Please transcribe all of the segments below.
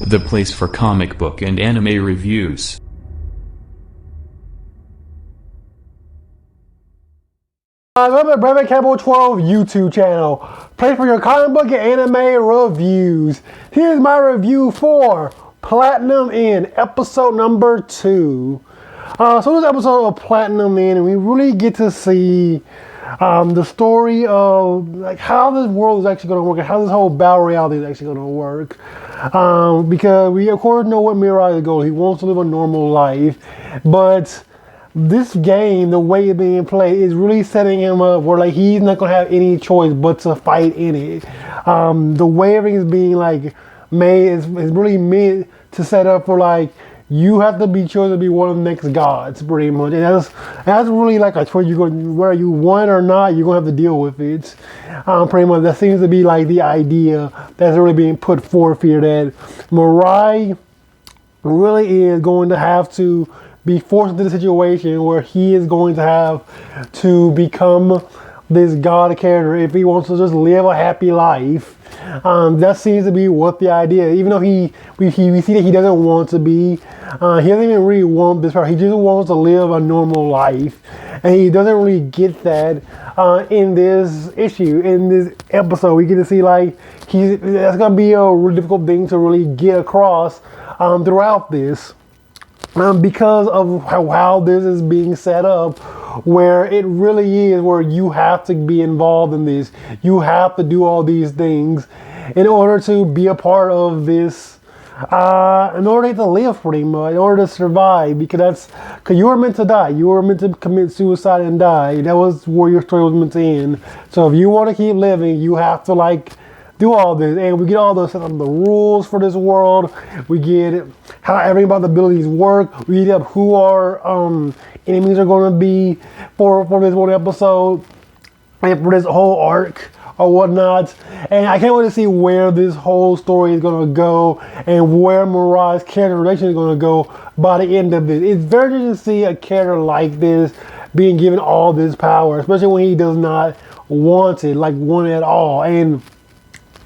the place for comic book and anime reviews. Welcome to Brevin Campbell 12 YouTube channel. Place for your comic book and anime reviews. Here's my review for Platinum End, episode number 2. So this episode of Platinum End, and we really get to see the story of like how this world is actually going to work and how this whole battle reality is actually going to work. Because we of course know what Mirai's goal. He wants to live a normal life, but this game, the way it's being played, is really setting him up where like he's not gonna have any choice but to fight in it. The way everything's being like made is really meant to set up for like you have to be chosen to be one of the next gods, pretty much. And that's really like a choice. Whether you want or not, you're gonna have to deal with it. Pretty much, that seems to be like the idea that's really being put forth here. That Mirai really is going to have to be forced into the situation where he is going to have to become this god character if he wants to just live a happy life. That seems to be what the idea is. Even though we see that he doesn't want to be, he doesn't even really want this power. He just wants to live a normal life, and he doesn't really get that in this issue, in this episode. We get to see like that's gonna be a really difficult thing to really get across throughout this. Because of how this is being set up, where it really is where you have to be involved in this. You have to do all these things in order to be a part of this, in order to live pretty much, in order to survive, because you were meant to die. You were meant to commit suicide and die. That was where your story was meant to end. So if you want to keep living, you have to like do all this, and we get all the rules for this world. We get how everything about the abilities work. We get up who our enemies are going to be for this one episode and for this whole arc or whatnot. And I can't wait to see where this whole story is going to go and where Mirai's characterization is going to go by the end of it. It's very interesting to see a character like this being given all this power, especially when he does not want it, like want it at all. And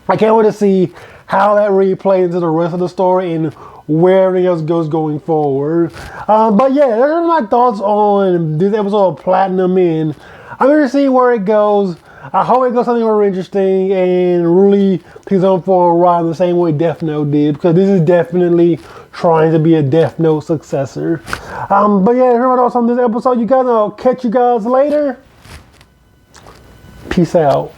I can't wait to see how that really plays into the rest of the story and where everything else goes going forward. But yeah, those are my thoughts on this episode of Platinum End. I'm going to see where it goes. I hope it goes something really interesting and really takes on for a ride the same way Death Note did, because this is definitely trying to be a Death Note successor. But yeah, here are my thoughts on this episode. You guys, I'll catch you guys later. Peace out.